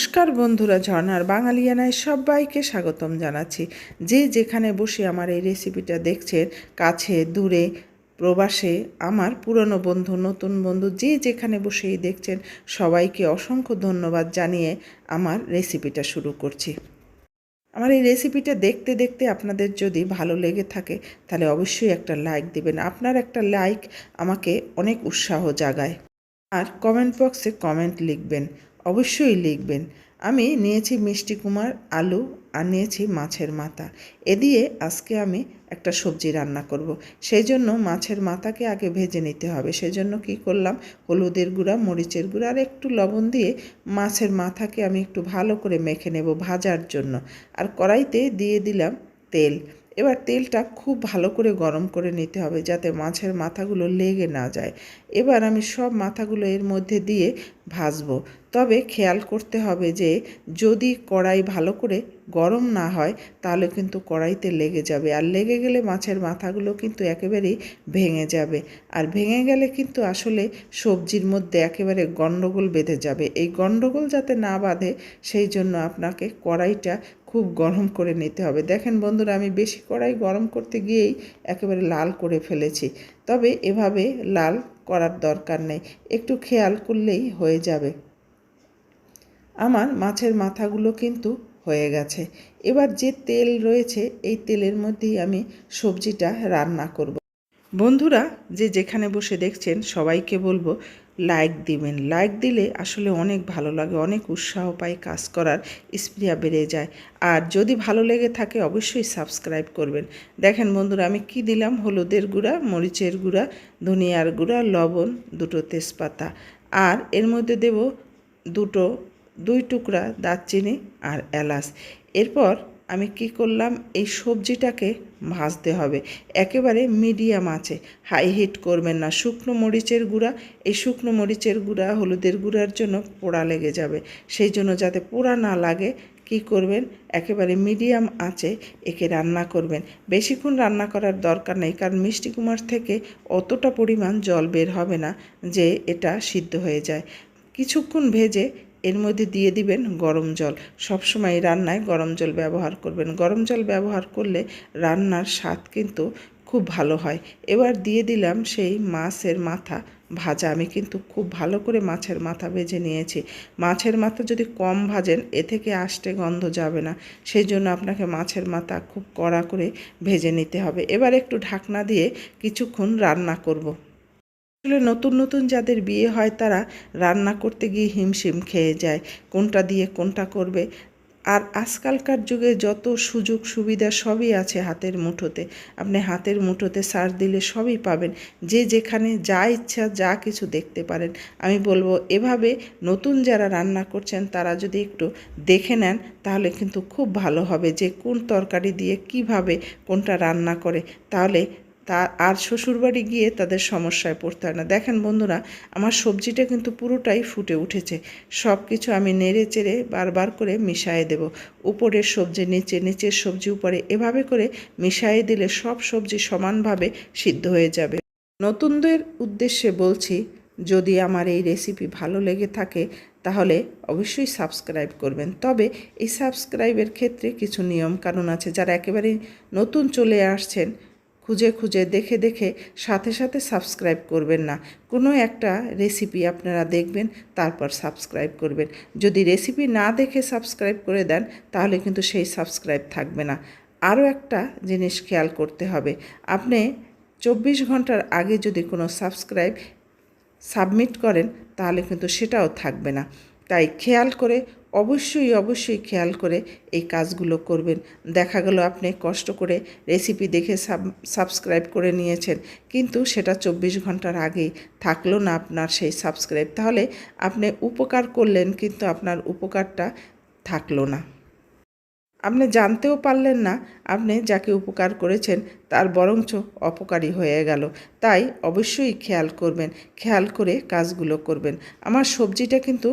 নমস্কার বন্ধুরা, ঝর্ণার বাঙালিয়ানায় সবাইকে স্বাগতম জানাচ্ছি। যে যেখানে বসে আমার এই রেসিপিটা দেখছেন, কাছে দূরে প্রবাসে, আমার পুরনো বন্ধু নতুন বন্ধু যে যেখানে বসেই দেখছেন, সবাইকে অসংখ্য ধন্যবাদ জানিয়ে আমার রেসিপিটা শুরু করছি। আমার এই রেসিপিটা দেখতে দেখতে আপনাদের যদি ভালো লেগে থাকে তাহলে অবশ্যই একটা লাইক দেবেন। আপনার একটা লাইক আমাকে অনেক উৎসাহ জাগায়। আর কমেন্ট বক্সে কমেন্ট লিখবেন, অবশ্যই লিখবেন। আমি নিয়েছি মিষ্টি কুমড়ার আলু আর নিয়েছি মাছের মাথা। এ দিয়ে আজকে আমি একটা সবজি রান্না করব। সেই জন্য মাছের মাথাকে আগে ভেজে নিতে হবে। সেজন্য কি করলাম, হলুদের গুঁড়া, মরিচের গুঁড়া আর একটু লবণ দিয়ে মাছের মাথাকে আমি একটু ভালো করে মেখে নেব ভাজার জন্য। আর কড়াইতে দিয়ে দিলাম তেল। এবার তেলটা খুব ভালো করে গরম করে নিতে হবে যাতে মাছের মাথাগুলো লেগে না যায়। এবার আমি সব মাথাগুলো এর মধ্যে দিয়ে ভাজবো। তবে খেয়াল করতে হবে যে যদি কড়াই ভালো করে গরম না হয় তাহলে কিন্তু কড়াইতে লেগে যাবে, আর লেগে গেলে মাছের মাথাগুলো কিন্তু একেবারেই ভেঙে যাবে। আর ভেঙে গেলে কিন্তু আসলে সবজির মধ্যে একেবারে গণ্ডগোল বেঁধে যাবে। এই গণ্ডগোল যাতে না বাঁধে সেই জন্য আপনাকে কড়াইটা খুব গরম করে নিতে হবে। দেখেন বন্ধুরা, আমি বেশি কড়াই গরম করতে গিয়েই একেবারে লাল করে ফেলেছি। তবে এভাবে লাল করার দরকার নেই, একটু খেয়াল করলেই হয়ে যাবে। আমার মাছের মাথাগুলো কিন্তু হয়ে গেছে। এবার যে তেল রয়েছে এই তেলের মধ্যেই আমি সবজিটা রান্না করব। বন্ধুরা, যে যেখানে বসে দেখছেন সবাইকে বলবো লাইক দিবেন। লাইক দিলে আসলে অনেক ভালো লাগে, অনেক উৎসাহ পাই কাজ করার, স্পৃহা বেড়ে যায়। আর যদি ভালো লেগে থাকে অবশ্যই সাবস্ক্রাইব করবেন। দেখেন বন্ধুরা, আমি কি দিলাম, হলুদের গুঁড়া, মরিচের গুঁড়া, ধনিয়ার গুঁড়া, লবণ, দুটো তেজপাতা, আর এর মধ্যে দেব দুই টুকরা দারচিনি আর এলাচ। এরপর আমি কি করলাম, এই সবজিটাকে ভাজতে হবে একেবারে মিডিয়াম আঁচে, হাই হিট করবেন না। শুকনো মরিচের গুঁড়া, এই শুকনো মরিচের গুঁড়া হলুদের গুঁড়ার জন্য পোড়া লেগে যাবে। সেই জন্য যাতে পোড়া না লাগে কি করবেন, একেবারে মিডিয়াম আঁচে একে রান্না করবেন। বেশিক্ষণ রান্না করার দরকার নেই, কারণ মিষ্টি কুমড়া থেকে অতটা পরিমাণ জল বের হবে না যে এটা সিদ্ধ হয়ে যায়। কিছুক্ষণ ভেজে এর মধ্যে দিয়ে দিবেন গরম জল। সবসময় রান্নায় গরম জল ব্যবহার করবেন। গরম জল ব্যবহার করলে রান্নার স্বাদ কিন্তু খুব ভালো হয়। এবার দিয়ে দিলাম সেই মাছের মাথা ভাজা। আমি কিন্তু খুব ভালো করে মাছের মাথা ভেজে নিয়েছি। মাছের মাথা যদি কম ভাজেন এ থেকে আষ্টে গন্ধ যাবে না, সেই জন্য আপনাকে মাছের মাথা খুব কড়া করে ভেজে নিতে হবে। এবার একটু ঢাকনা দিয়ে কিছুক্ষণ রান্না করব। আসলে নতুন নতুন যাদের বিয়ে হয় তারা রান্না করতে গিয়ে হিমশিম খেয়ে যায়, কোনটা দিয়ে কোনটা করবে। আর আজকালকার যুগে যত সুযোগ সুবিধা সবই আছে হাতের মুঠোতে। আপনি হাতের মুঠোতে সার্চ দিলে সবই পাবেন, যে যেখানে যা ইচ্ছা যা কিছু দেখতে পারেন। আমি বলবো এভাবে নতুন যারা রান্না করছেন তারা যদি একটু দেখে নেন তাহলে কিন্তু খুব ভালো হবে যে কোন তরকারি দিয়ে কিভাবে কোনটা রান্না করে, তাহলে আর শ্বশুরবাড়ি গিয়ে তাদের সমস্যায় পড়তে হয় না। দেখেন বন্ধুরা, আমার সবজিটা কিন্তু পুরোটাই ফুটে উঠেছে। সব কিছু আমি নেড়ে চেড়ে বারবার করে মিশিয়ে দেব। উপরের সবজি নিচে, নিচের সবজি উপরে, এভাবে করে মিশিয়ে দিলে সব সবজি সমানভাবে সিদ্ধ হয়ে যাবে। নতুনদের উদ্দেশ্যে বলছি, যদি আমার এই রেসিপি ভালো লেগে থাকে তাহলে অবশ্যই সাবস্ক্রাইব করবেন। তবে এই সাবস্ক্রাইবের ক্ষেত্রে কিছু নিয়ম কানুন আছে। যারা একেবারে নতুন চলে আসছেন, খুঁজে খুঁজে দেখে দেখে সাথে সাথে সাবস্ক্রাইব করবেন না। কোনো একটা রেসিপি আপনারা দেখবেন তারপর সাবস্ক্রাইব করবেন। যদি রেসিপি না দেখে সাবস্ক্রাইব করে দেন তাহলে কিন্তু সেই সাবস্ক্রাইব থাকবে না। আরও একটা জিনিস খেয়াল করতে হবে, আপনি 24 ঘন্টার আগে যদি কোনো সাবস্ক্রাইব সাবমিট করেন তাহলে কিন্তু সেটাও থাকবে না। তাই খেয়াল করে, অবশ্যই খেয়াল করে এই কাজগুলো করবেন। দেখা গেল আপনি কষ্ট করে রেসিপি দেখে সাবস্ক্রাইব করে নিয়েছেন, কিন্তু সেটা 24 ঘন্টার আগেই থাকলো না আপনার সেই সাবস্ক্রাইব, তাহলে আপনি উপকার করলেন কিন্তু আপনার উপকারটা থাকলো না। আপনি জানতেও পারলেন না আপনি যাকে উপকার করেছেন তার বরঞ্চ অপকারী হয়ে গেল। তাই অবশ্যই খেয়াল করবেন, খেয়াল করে কাজগুলো করবেন। আমার সবজিটা কিন্তু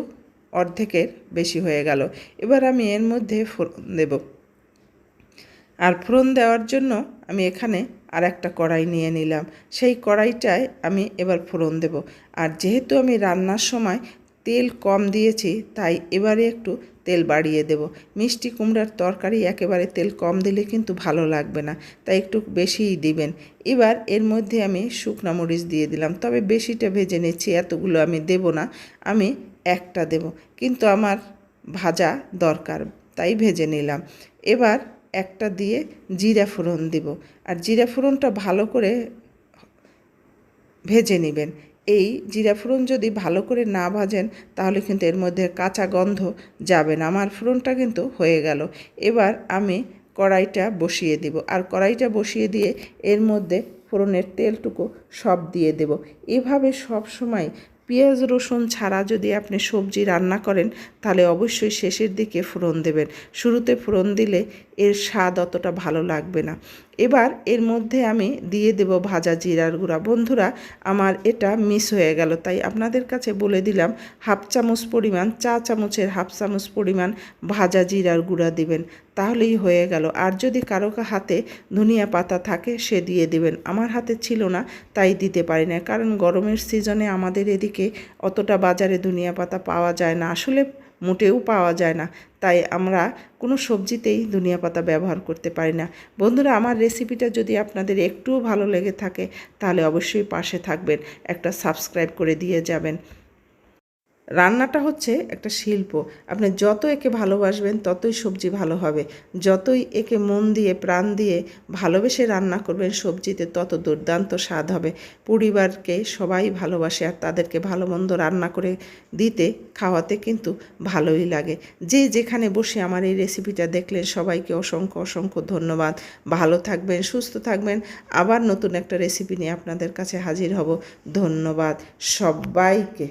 অর্ধেকের বেশি হয়ে গেল। এবার আমি এর মধ্যে ফোড়ন দেব। আর ফোড়ন দেওয়ার জন্য আমি এখানে আর একটা কড়াই নিয়ে নিলাম। সেই কড়াইটায় আমি এবার ফোড়ন দেব। আর যেহেতু আমি রান্নার সময় তেল কম দিয়েছি, তাই এবারে একটু তেল বাড়িয়ে দেব। মিষ্টি কুমড়ার তরকারি একেবারে তেল কম দিলে কিন্তু ভালো লাগবে না, তাই একটু বেশিই দিবেন। এবার এর মধ্যে আমি শুকনো মরিচ দিয়ে দিলাম, তবে বেশিটা ভেজে নিচ্ছি, এতগুলো আমি দেব না, আমি একটা দেব, কিন্তু আমার ভাজা দরকার তাই ভেজে নিলাম। এবার একটা দিয়ে জিরা ফোড়ন দিব, আর জিরা ফোড়নটা ভালো করে ভেজে নেবেন। এই জিরা ফোড়ন যদি ভালো করে না ভাজেন তাহলে কিন্তু এর মধ্যে কাঁচা গন্ধ যাবে না। আমার ফোড়নটা কিন্তু হয়ে গেল। এবার আমি কড়াইটা বসিয়ে দিব, আর কড়াইটা বসিয়ে দিয়ে এর মধ্যে ফোড়নের তেলটুকু সব দিয়ে দেব। এভাবে সব সময় পেঁয়াজ রসুন ছাড়া যদি আপনি সবজি রান্না করেন তাহলে অবশ্যই শেষের দিকে ফোড়ন দেবেন। শুরুতে ফোড়ন দিলে এর স্বাদ অতটা ভালো লাগবে না। এবার এর মধ্যে আমি দিয়ে দেব ভাজা জিরার গুঁড়া। বন্ধুরা, আমার এটা মিস হয়ে গেল, তাই আপনাদের কাছে বলে দিলাম, হাফ চামচ পরিমাণ, চা চামচের হাফ চামচ পরিমাণ ভাজা জিরার গুঁড়া দিবেন, তাহলেই হয়ে গেল। আর যদি কারো হাতে ধনিয়া পাতা থাকে সে দিয়ে দিবেন। আমার হাতে ছিল না তাই দিতে পারি না, কারণ গরমের সিজনে আমাদের এদিকে অতটা বাজারে ধনিয়া পাতা পাওয়া যায় না, আসলে মোটেও পাওয়া যায় না, তাই আমরা কোনো সবজিতেই ধনিয়া পাতা ব্যবহার করতে পারি না। বন্ধুরা, আমার রেসিপিটা যদি আপনাদের একটুও ভালো লেগে থাকে তাহলে অবশ্যই পাশে থাকবেন, একটা সাবস্ক্রাইব করে দিয়ে যাবেন। রান্নাটা হচ্ছে একটা শিল্প, আপনি যত একে ভালোবাসবেন ততই সবজি ভালো হবে, যতই একে মন দিয়ে প্রাণ দিয়ে ভালোবেসে রান্না করবেন সবজিতে তত দুর্দান্ত স্বাদ হবে। পরিবারকে সবাই ভালোবাসে, আর তাদেরকে ভালো মন্দ রান্না করে দিতে খাওয়াতে কিন্তু ভালোই লাগে। যে যেখানে বসে আমার এই রেসিপিটা দেখলেন সবাইকে অসংখ্য অসংখ্য ধন্যবাদ। ভালো থাকবেন, সুস্থ থাকবেন, আবার নতুন একটা রেসিপি নিয়ে আপনাদের কাছে হাজির হব। ধন্যবাদ সবাইকে।